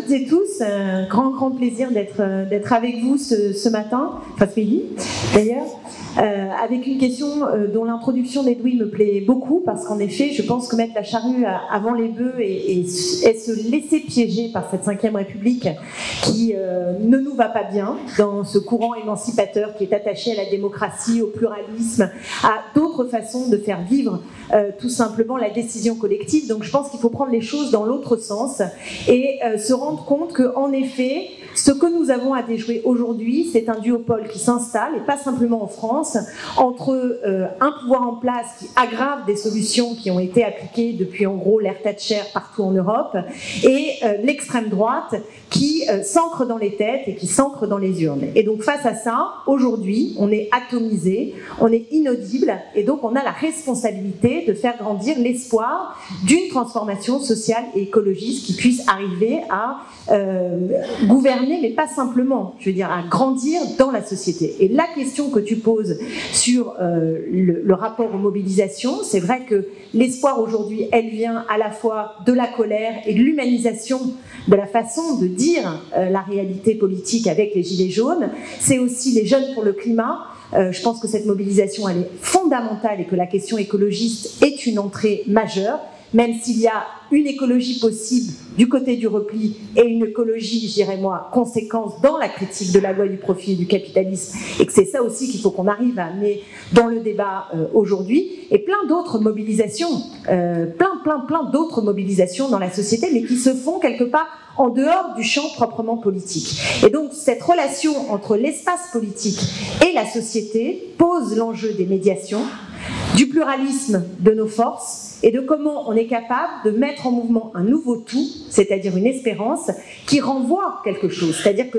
toutes et tous, un grand plaisir d'être avec vous ce matin, enfin ce midi d'ailleurs, avec une question dont l'introduction d'Edoui me plaît beaucoup, parce qu'en effet, je pense que mettre la charrue avant les bœufs et se laisser piéger par cette 5e République qui ne nous va pas bien dans ce courant émancipateur qui est attaché à la démocratie, au pluralisme, à d'autres façons de faire vivre tout simplement la décision collective. Donc je pense qu'il faut prendre les choses dans l'autre sens et se rendre compte qu'en effet, ce que nous avons à déjouer aujourd'hui, c'est un duopole qui s'installe, et pas simplement en France, entre un pouvoir en place qui aggrave des solutions qui ont été appliquées depuis en gros l'ère Thatcher partout en Europe, et l'extrême droite qui s'ancre dans les têtes et qui s'ancre dans les urnes. Et donc face à ça, aujourd'hui, on est atomisé, on est inaudible, et donc on a la responsabilité de faire grandir l'espoir d'une transformation sociale et écologiste qui puisse arriver à gouverner, mais pas simplement, je veux dire, à grandir dans la société. Et la question que tu poses sur le rapport aux mobilisations, c'est vrai que l'espoir aujourd'hui, elle vient à la fois de la colère et de l'humanisation de la façon de dire la réalité politique avec les Gilets jaunes. C'est aussi les jeunes pour le climat. Je pense que cette mobilisation, elle est fondamentale et que la question écologiste est une entrée majeure, même s'il y a une écologie possible du côté du repli et une écologie, je dirais moi, conséquence dans la critique de la loi du profit et du capitalisme, et que c'est ça aussi qu'il faut qu'on arrive à amener dans le débat aujourd'hui, et plein d'autres mobilisations, plein d'autres mobilisations dans la société, mais qui se font quelque part en dehors du champ proprement politique. Et donc cette relation entre l'espace politique et la société pose l'enjeu des médiations, du pluralisme de nos forces et de comment on est capable de mettre en mouvement un nouveau tout, c'est-à-dire une espérance qui renvoie quelque chose. C'est-à-dire que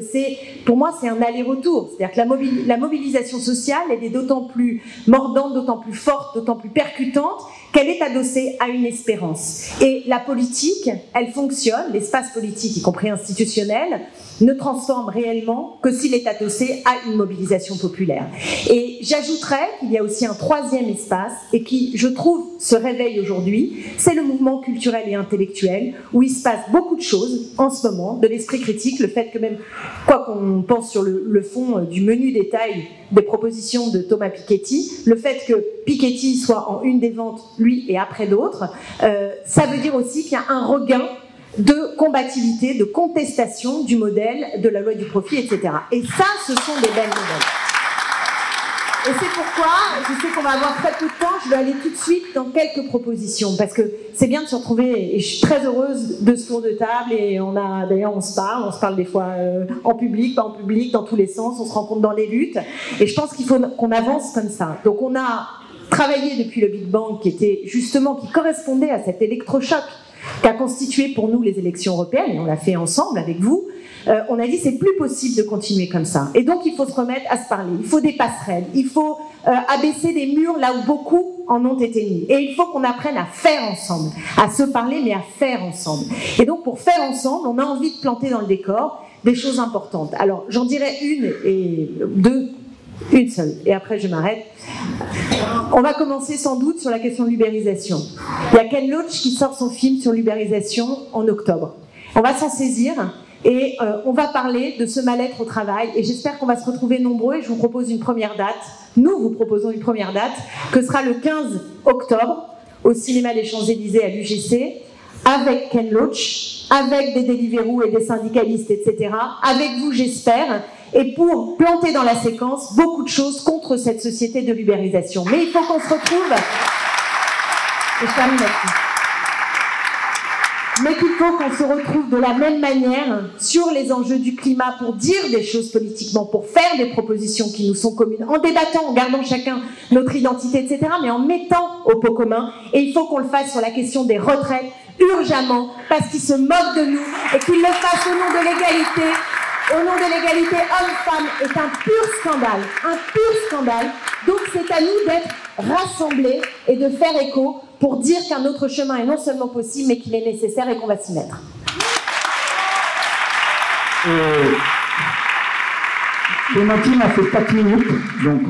pour moi, c'est un aller-retour. C'est-à-dire que la mobilisation sociale, elle est d'autant plus mordante, d'autant plus forte, d'autant plus percutante qu'elle est adossée à une espérance. Et la politique, elle fonctionne, l'espace politique, y compris institutionnel, ne transforme réellement que s'il est adossé à une mobilisation populaire. Et j'ajouterais qu'il y a aussi un troisième espace, et qui, je trouve, se réveille aujourd'hui, c'est le mouvement culturel et intellectuel, où il se passe beaucoup de choses en ce moment, de l'esprit critique, le fait que même, quoi qu'on pense sur le fond du menu détail des propositions de Thomas Piketty, le fait que Piketty soit en une des ventes, lui et après d'autres, ça veut dire aussi qu'il y a un regain de combativité, de contestation du modèle de la loi du profit, etc. Et ça, ce sont des belles nouvelles. Et c'est pourquoi, je sais qu'on va avoir très peu de temps, je vais aller tout de suite dans quelques propositions, parce que c'est bien de se retrouver, et je suis très heureuse de ce tour de table, et d'ailleurs on se parle des fois en public, pas en public, dans tous les sens, on se rencontre dans les luttes, et je pense qu'il faut qu'on avance comme ça. Donc on a travaillé depuis le Big Bang, qui correspondait à cet électrochoc qu'a constitué pour nous les élections européennes, et on l'a fait ensemble avec vous. On a dit c'est plus possible de continuer comme ça. Et donc il faut se remettre à se parler, il faut des passerelles, il faut abaisser des murs là où beaucoup en ont été mis. Et il faut qu'on apprenne à faire ensemble, à se parler mais à faire ensemble. Et donc pour faire ensemble, on a envie de planter dans le décor des choses importantes. Alors j'en dirais une seule, et après je m'arrête. On va commencer sans doute sur la question de l'ubérisation. Il y a Ken Loach qui sort son film sur l'ubérisation en octobre. On va s'en saisir et on va parler de ce mal-être au travail, et j'espère qu'on va se retrouver nombreux, et je vous propose une première date, nous vous proposons une première date, que sera le 15 octobre au cinéma des Champs-Élysées à l'UGC, avec Ken Loach, avec des Deliveroo et des syndicalistes, etc., avec vous j'espère, et pour planter dans la séquence beaucoup de choses contre cette société de l'ubérisation. Mais il faut qu'on se retrouve, et je termine là-dessus, mais qu'il faut qu'on se retrouve de la même manière sur les enjeux du climat pour dire des choses politiquement, pour faire des propositions qui nous sont communes, en débattant, en gardant chacun notre identité, etc., mais en mettant au pot commun. Et il faut qu'on le fasse sur la question des retraites, urgemment, parce qu'ils se moquent de nous, et qu'ils le fassent au nom de l'égalité. Au nom de l'égalité homme-femme est un pur scandale, un pur scandale. Donc c'est à nous d'être rassemblés et de faire écho pour dire qu'un autre chemin est non seulement possible, mais qu'il est nécessaire et qu'on va s'y mettre. Clémentine a fait 4 minutes, donc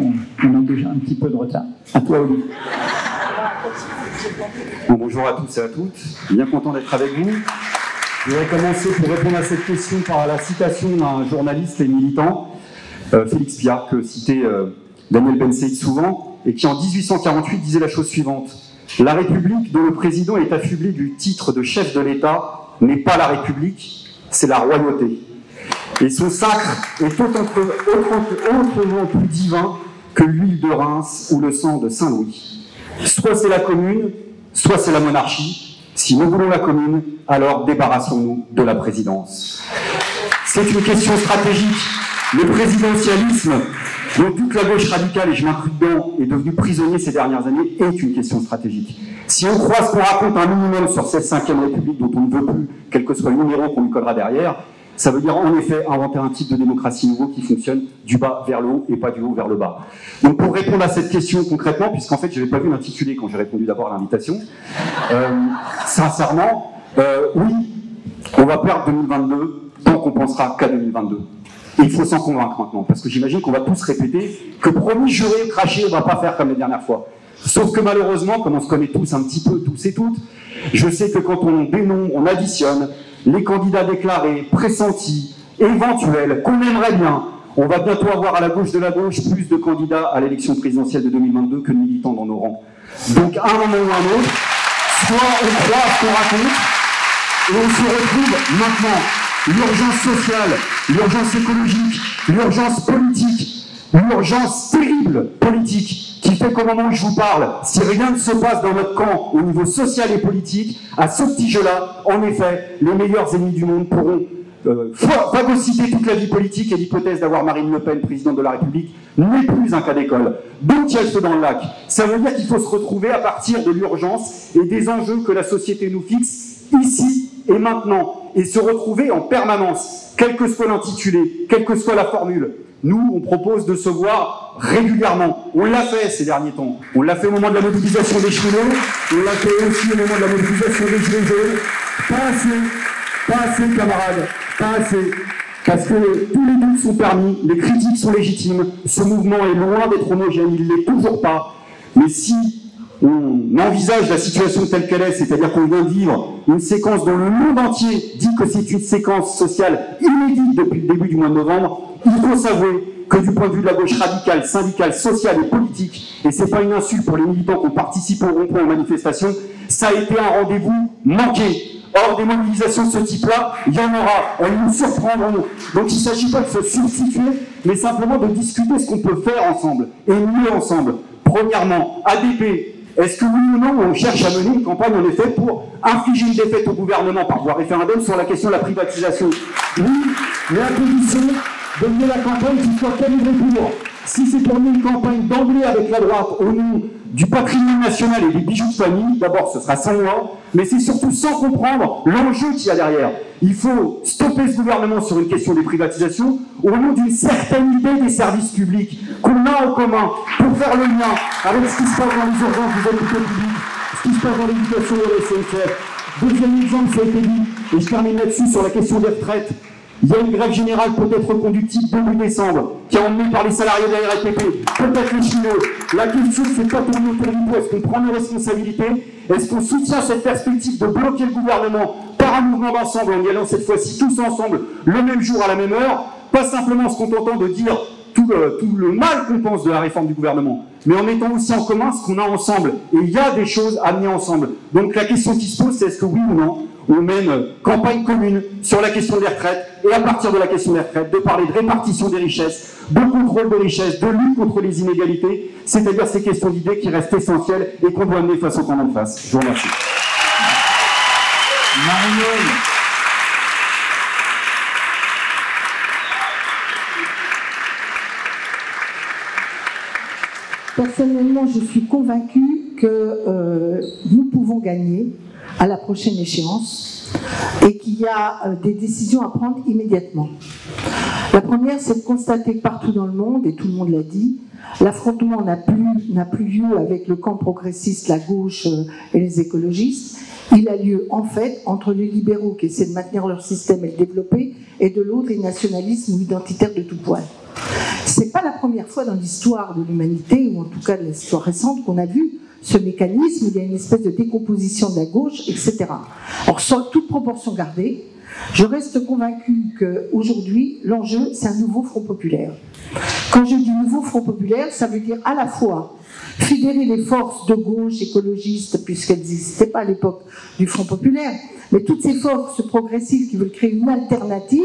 on a déjà un petit peu de retard. À toi, Olivier. Bon, bonjour à tous et à toutes, bien content d'être avec vous. Je voudrais commencer pour répondre à cette question par la citation d'un journaliste et militant, Félix Piat, que citait Daniel Ben-Saïd souvent, et qui en 1848 disait la chose suivante. La République dont le président est affublé du titre de chef de l'État n'est pas la République, c'est la royauté. Et son sacre est autrement plus divin que l'huile de Reims ou le sang de Saint-Louis. Soit c'est la commune, soit c'est la monarchie. Si nous voulons la commune, alors débarrassons-nous de la présidence. C'est une question stratégique. Le présidentialisme, dont toute la gauche radicale, et je m'inclus dedans, est devenu prisonnier ces dernières années, est une question stratégique. Si on croit ce qu'on raconte un minimum sur cette 5e République, dont on ne veut plus, quel que soit le numéro qu'on lui collera derrière, ça veut dire en effet inventer un type de démocratie nouveau qui fonctionne du bas vers le haut et pas du haut vers le bas. Donc pour répondre à cette question concrètement, puisqu'en fait je n'avais pas vu l'intitulé quand j'ai répondu d'abord à l'invitation, sincèrement, oui, on va perdre 2022 tant qu'on pensera qu'à 2022. Et il faut s'en convaincre maintenant, parce que j'imagine qu'on va tous répéter que promis, juré, craché, on ne va pas faire comme les dernières fois. Sauf que malheureusement, comme on se connaît tous un petit peu, tous et toutes, je sais que quand on dénombre, on additionne les candidats déclarés, pressentis, éventuels, qu'on aimerait bien, on va bientôt avoir à la gauche de la gauche plus de candidats à l'élection présidentielle de 2022 que de militants dans nos rangs. Donc à un moment ou à un autre, soit on croit ce qu'on raconte, et on se retrouve maintenant. L'urgence sociale, l'urgence écologique, l'urgence politique, l'urgence terrible politique, qui fait qu'au moment où je vous parle, si rien ne se passe dans notre camp au niveau social et politique, à ce petit jeu-là, en effet, les meilleurs ennemis du monde pourront phagocyter toute la vie politique, et l'hypothèse d'avoir Marine Le Pen, présidente de la République, n'est plus un cas d'école. Donc il y a le feu dans le lac. Ça veut dire qu'il faut se retrouver à partir de l'urgence et des enjeux que la société nous fixe, ici et maintenant, et se retrouver en permanence, quel que soit l'intitulé, quelle que soit la formule. Nous, on propose de se voir régulièrement. On l'a fait ces derniers temps. On l'a fait au moment de la mobilisation des cheminots, on l'a fait aussi au moment de la mobilisation des gilets jaunes. Pas assez, camarades, pas assez. Parce que tous les doutes sont permis, les critiques sont légitimes, ce mouvement est loin d'être homogène, il ne l'est toujours pas. Mais si on envisage la situation telle qu'elle est, c'est-à-dire qu'on vient de vivre une séquence dont le monde entier dit que c'est une séquence sociale inédite depuis le début du mois de novembre, il faut s'avouer que du point de vue de la gauche radicale, syndicale, sociale et politique, et c'est pas une insulte pour les militants qui ont participé au rond-point aux manifestations, ça a été un rendez-vous manqué. Or, des mobilisations de ce type-là, il y en aura, elles nous surprendront. Donc il ne s'agit pas de se substituer, mais simplement de discuter ce qu'on peut faire ensemble, et mieux ensemble. Premièrement, ADP, est-ce que oui ou non, on cherche à mener une campagne en effet pour infliger une défaite au gouvernement par voie référendum sur la question de la privatisation? Oui, mais à condition de mener la campagne qui soit calibrée pour. Si c'est pour mener une campagne d'emblée avec la droite au nom du patrimoine national et des bijoux de famille, d'abord ce sera sans loi, mais c'est surtout sans comprendre l'enjeu qu'il y a derrière. Il faut stopper ce gouvernement sur une question des privatisations au nom d'une certaine idée des services publics qu'on a en commun pour faire le lien avec ce qui se passe dans les urgences des hôpitaux publics, ce qui se passe dans l'éducation et la SNCF. Deuxième exemple, ça a été dit, et je termine là-dessus sur la question des retraites. Il y a une grève générale peut-être reconductible début décembre, qui est emmenée par les salariés de la RATP, peut-être les chinois. La question, c'est pas tourner autour du pot. Est-ce qu'on prend nos responsabilités? Est-ce qu'on soutient cette perspective de bloquer le gouvernement par un mouvement d'ensemble, en y allant cette fois-ci tous ensemble, le même jour, à la même heure, pas simplement en se contentant de dire tout le mal qu'on pense de la réforme du gouvernement, mais en mettant aussi en commun ce qu'on a ensemble. Et il y a des choses à mener ensemble. Donc la question qui se pose, c'est est-ce que oui ou non, on mène campagne commune sur la question des retraites, et à partir de la question des retraites, de parler de répartition des richesses, de contrôle des richesses, de lutte contre les inégalités, c'est-à-dire ces questions d'idées qui restent essentielles et qu'on doit mener face au temps en face. Je vous remercie. Marielle. Personnellement, je suis convaincue que nous pouvons gagner à la prochaine échéance et qu'il y a des décisions à prendre immédiatement. La première, c'est de constater que partout dans le monde, et tout le monde l'a dit, l'affrontement n'a plus lieu avec le camp progressiste, la gauche et les écologistes. Il a lieu en fait entre les libéraux qui essaient de maintenir leur système et le développer, et de l'autre les nationalistes ou identitaires de tout poil. C'est pas la première fois dans l'histoire de l'humanité, ou en tout cas de l'histoire récente, qu'on a vu ce mécanisme. Il y a une espèce de décomposition de la gauche, etc. Alors, sans toute proportion gardée, Je reste convaincue qu'aujourd'hui, l'enjeu, c'est un nouveau Front populaire. Quand je dis nouveau Front populaire, ça veut dire à la fois fédérer les forces de gauche écologistes, puisqu'elles n'existaient pas à l'époque du Front populaire, mais toutes ces forces progressistes qui veulent créer une alternative,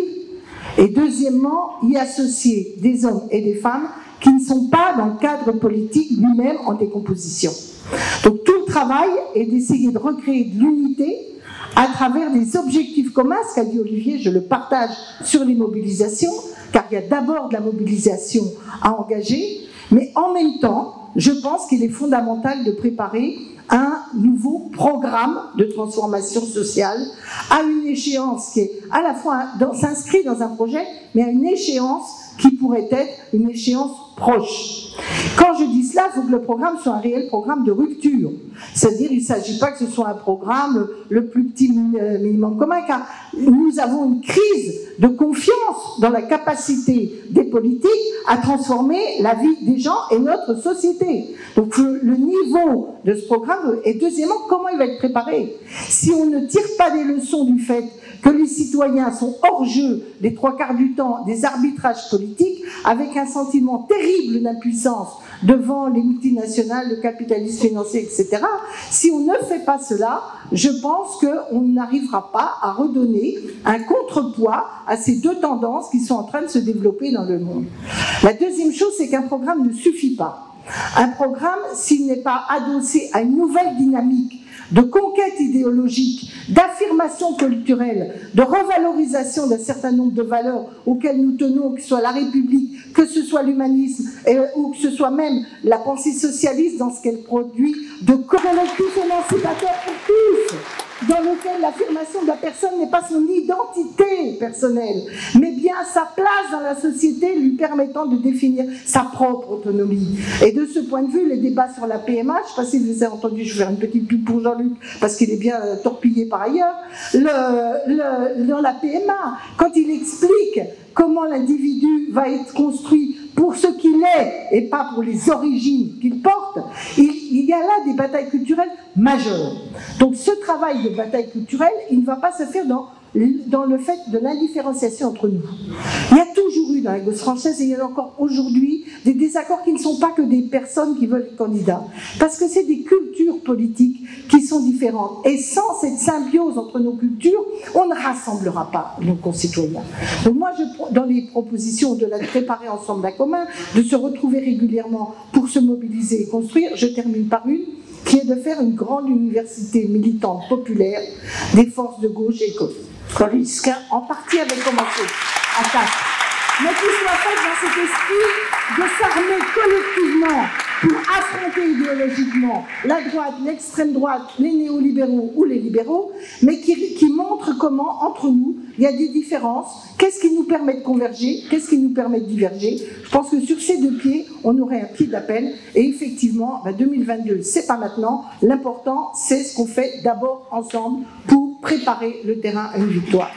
et deuxièmement, y associer des hommes et des femmes qui ne sont pas dans le cadre politique lui-même en décomposition. Donc tout le travail est d'essayer de recréer de l'unité à travers des objectifs communs, ce qu'a dit Olivier, je le partage sur les mobilisations, car il y a d'abord de la mobilisation à engager, mais en même temps, je pense qu'il est fondamental de préparer un nouveau programme de transformation sociale à une échéance qui est à la fois s'inscrit dans un projet, mais à une échéance qui pourrait être une échéance proche. Quand je dis cela, il faut que le programme soit un réel programme de rupture. C'est-à-dire, il ne s'agit pas que ce soit un programme le plus petit minimum commun, car nous avons une crise de confiance dans la capacité des politiques à transformer la vie des gens et notre société. Donc le niveau de ce programme, et deuxièmement, comment il va être préparé? Si on ne tire pas des leçons du fait que les citoyens sont hors jeu les 3/4 du temps des arbitrages politiques, avec un sentiment terrible d'impuissance devant les multinationales, le capitalisme financier, etc. Si on ne fait pas cela, je pense qu'on n'arrivera pas à redonner un contrepoids à ces deux tendances qui sont en train de se développer dans le monde. La deuxième chose, c'est qu'un programme ne suffit pas. Un programme, s'il n'est pas adossé à une nouvelle dynamique de conquête idéologique, d'affirmation culturelle, de revalorisation d'un certain nombre de valeurs auxquelles nous tenons, que ce soit la République, que ce soit l'humanisme, ou que ce soit même la pensée socialiste dans ce qu'elle produit, de collectif émancipateur pour tous, dans lequel l'affirmation de la personne n'est pas son identité personnelle, mais bien sa place dans la société lui permettant de définir sa propre autonomie. Et de ce point de vue, les débats sur la PMA, je ne sais pas si vous avez entendu, je vais faire une petite pub pour Jean-Luc, parce qu'il est bien torpillé par ailleurs, dans la PMA, quand il explique comment l'individu va être construit pour ce qu'il est et pas pour les origines qu'il porte, il y a là des batailles culturelles majeures. Donc ce travail de bataille culturelle, il ne va pas se faire dans le fait de l'indifférenciation entre nous. Il y a toujours eu dans la gauche française, et il y en a encore aujourd'hui, des désaccords qui ne sont pas que des personnes qui veulent être candidats, parce que c'est des cultures politiques qui sont différentes. Et sans cette symbiose entre nos cultures, on ne rassemblera pas nos concitoyens. Donc moi, dans les propositions de la préparer ensemble à commun, de se retrouver régulièrement pour se mobiliser et construire, je termine par une, qui est de faire une grande université militante populaire des forces de gauche et écologistes, en partie avait commencé à 4, mais qui soit faite dans cet esprit de s'armer collectivement pour affronter idéologiquement la droite, l'extrême droite, les néolibéraux ou les libéraux, mais qui montre comment, entre nous, il y a des différences. Qu'est-ce qui nous permet de converger? Qu'est-ce qui nous permet de diverger? Je pense que sur ces deux pieds, on aurait un pied d'appel. Et effectivement, 2022, c'est pas maintenant. L'important, c'est ce qu'on fait d'abord ensemble pour préparer le terrain à une victoire.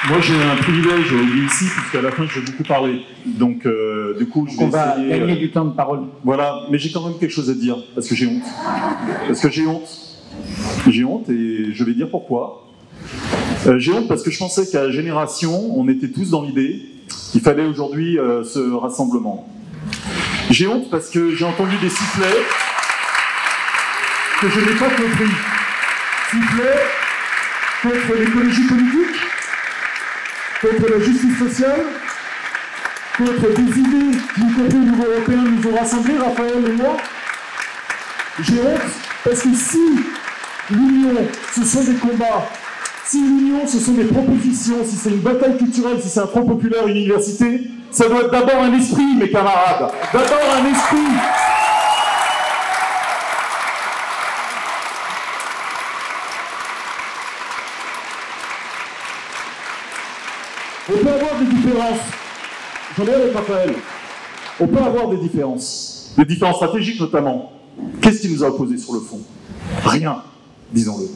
Moi, j'ai un privilège ici, puisqu'à la fin, je vais beaucoup parler. Donc, du coup, je vais essayer... On va gagner du temps de parole. Voilà, mais j'ai quand même quelque chose à dire, parce que j'ai honte. Parce que j'ai honte. J'ai honte, et je vais dire pourquoi. J'ai honte parce que je pensais qu'à la génération, on était tous dans l'idée qu'il fallait aujourd'hui ce rassemblement. J'ai honte parce que j'ai entendu des sifflets que je n'ai pas compris. Sifflets contre l'écologie politique, contre la justice sociale, contre des idées qui, y compris au niveau européen, nous ont rassemblés, Raphaël et moi. J'ai honte parce que si l'union, ce sont des combats, si l'union, ce sont des propositions, si c'est une bataille culturelle, si c'est un front populaire, une université, ça doit être d'abord un esprit, mes camarades. D'abord un esprit. On peut avoir des différences. J'en ai avec Raphaël. On peut avoir des différences stratégiques notamment. Qu'est-ce qui nous a opposés sur le fond? Rien, disons-le.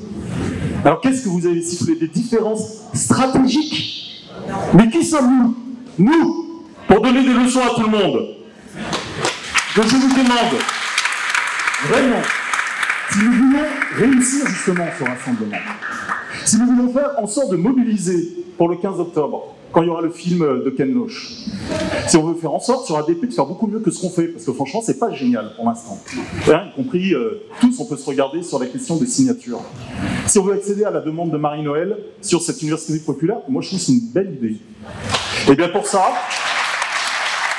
Alors qu'est-ce que vous avez sifflé? Des différences stratégiques. Mais qui sommes-nous? Nous, pour donner des leçons à tout le monde. Donc je vous demande, vraiment, si nous voulons réussir justement ce rassemblement, si nous voulons faire en sorte de mobiliser pour le 15 octobre, quand il y aura le film de Ken Loach, si on veut faire en sorte sur ADP de faire beaucoup mieux que ce qu'on fait, parce que franchement, c'est pas génial pour l'instant. Y compris tous, on peut se regarder sur la question des signatures. Si on veut accéder à la demande de Marie-Noël sur cette université populaire, moi je trouve que c'est une belle idée. Et bien pour ça,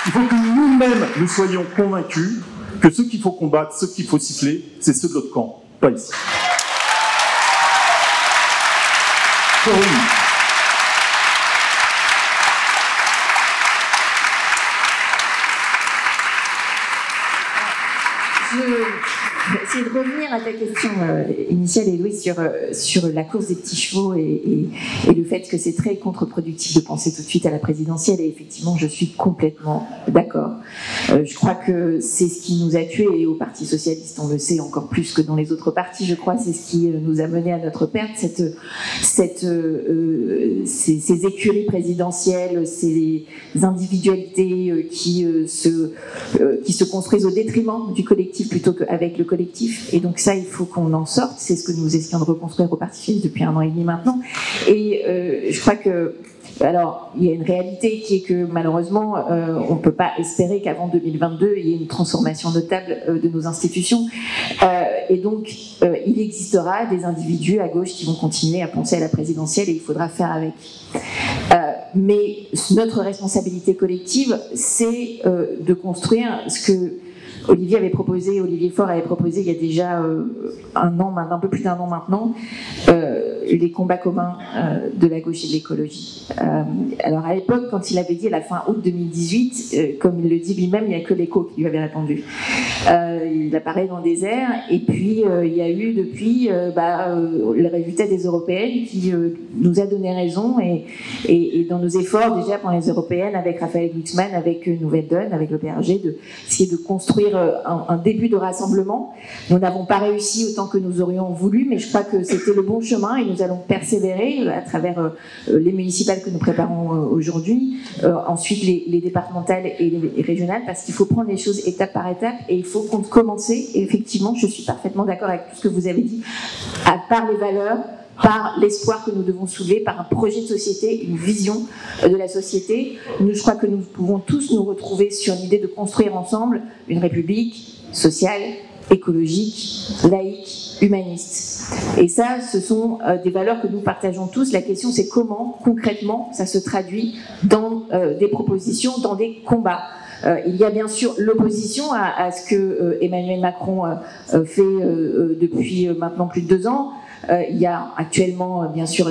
il faut que nous-mêmes nous soyons convaincus que ceux qu'il faut combattre, ceux qu'il faut siffler, c'est ceux de l'autre camp, pas ici. Je vais essayer de revenir à ta question initiale, Héloïse, sur la course des petits chevaux et le fait que c'est très contre-productif de penser tout de suite à la présidentielle. Et effectivement, je suis complètement d'accord. Je crois que c'est ce qui nous a tués, et au Parti Socialiste, on le sait encore plus que dans les autres partis, je crois, c'est ce qui nous a mené à notre perte, ces écuries présidentielles, ces individualités qui se construisent au détriment du collectif plutôt qu'avec le collectif. Et donc ça, il faut qu'on en sorte. C'est ce que nous essayons de reconstruire au Parti Socialiste depuis 1 an et demi maintenant. Et je crois que, alors, il y a une réalité qui est que malheureusement, on ne peut pas espérer qu'avant 2022, il y ait une transformation notable de nos institutions. Et donc, il existera des individus à gauche qui vont continuer à penser à la présidentielle, et il faudra faire avec. Mais notre responsabilité collective, c'est de construire ce que Olivier Faure avait proposé il y a déjà un peu plus d'1 an maintenant, les combats communs de la gauche et de l'écologie. Alors à l'époque, quand il avait dit à la fin août 2018, comme il le dit lui-même, il n'y a que l'écho qui lui avait répondu. Il apparaît dans des airs, et puis il y a eu depuis le résultat des européennes qui nous a donné raison, et dans nos efforts déjà pour les européennes, avec Raphaël Glucksmann, avec Nouvelle Donne, avec le PRG, d'essayer de construire un début de rassemblement. Nous n'avons pas réussi autant que nous aurions voulu, mais je crois que c'était le bon chemin, et nous allons persévérer à travers les municipales que nous préparons aujourd'hui, ensuite les départementales et les régionales, parce qu'il faut prendre les choses étape par étape, et il faut commencer. Et effectivement, je suis parfaitement d'accord avec tout ce que vous avez dit, par les valeurs, par l'espoir que nous devons soulever, par un projet de société, une vision de la société. Je crois que nous pouvons tous nous retrouver sur l'idée de construire ensemble une république sociale, écologique, laïque, humaniste. Et ça, ce sont des valeurs que nous partageons tous. La question, c'est comment, concrètement, ça se traduit dans des propositions, dans des combats. Il y a bien sûr l'opposition à ce que Emmanuel Macron fait depuis maintenant plus de 2 ans. Il y a actuellement, bien sûr,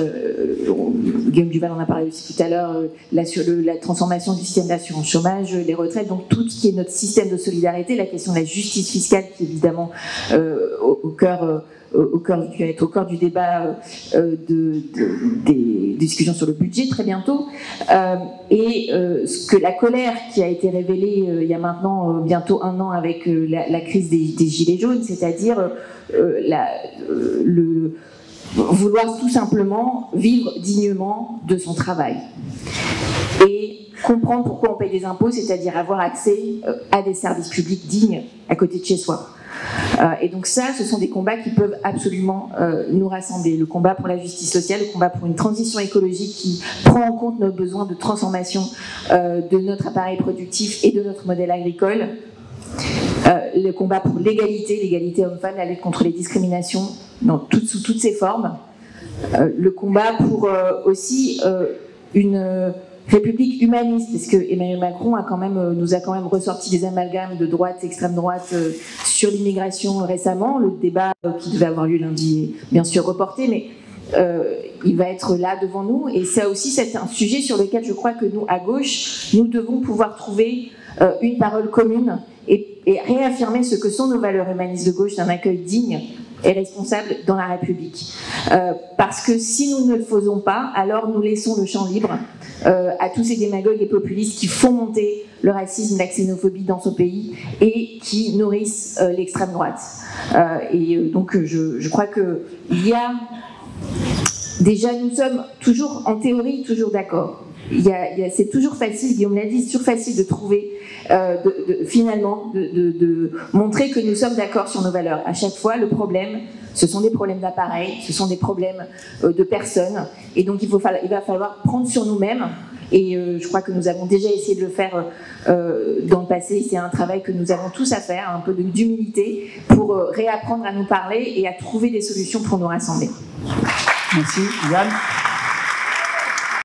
Guillaume Duval en a parlé aussi tout à l'heure, la transformation du système d'assurance chômage, les retraites, donc tout ce qui est notre système de solidarité, la question de la justice fiscale qui est évidemment qui va être au cœur du débat des discussions sur le budget très bientôt, et ce que la colère qui a été révélée il y a maintenant bientôt 1 an avec la crise des gilets jaunes, c'est-à-dire vouloir tout simplement vivre dignement de son travail et comprendre pourquoi on paye des impôts, c'est-à-dire avoir accès à des services publics dignes à côté de chez soi. Et donc ça, ce sont des combats qui peuvent absolument nous rassembler. Le combat pour la justice sociale, le combat pour une transition écologique qui prend en compte nos besoins de transformation de notre appareil productif et de notre modèle agricole. Le combat pour l'égalité homme-femme, la lutte contre les discriminations sous toutes ses formes. Le combat pour aussi une république humaniste, parce que Emmanuel Macron nous a quand même ressorti des amalgames de droite, extrême droite sur l'immigration récemment. Le débat qui devait avoir lieu lundi est bien sûr reporté, mais il va être là devant nous. Et ça aussi, c'est un sujet sur lequel je crois que nous, à gauche, nous devons pouvoir trouver une parole commune et réaffirmer ce que sont nos valeurs humanistes de gauche, d'un accueil digne et responsable dans la République. Parce que si nous ne le faisons pas, alors nous laissons le champ libre à tous ces démagogues et populistes qui font monter le racisme, la xénophobie dans ce pays et qui nourrissent l'extrême droite. Donc je crois qu'il y a... Déjà, nous sommes toujours, en théorie, toujours d'accord. c'est toujours facile, Guillaume l'a dit, c'est toujours facile de trouver, finalement, de montrer que nous sommes d'accord sur nos valeurs. À chaque fois, le problème, ce sont des problèmes d'appareil, ce sont des problèmes de personnes, et donc il va falloir prendre sur nous-mêmes. Et je crois que nous avons déjà essayé de le faire dans le passé. C'est un travail que nous avons tous à faire, un peu d'humilité, pour réapprendre à nous parler et à trouver des solutions pour nous rassembler. Merci. Yann.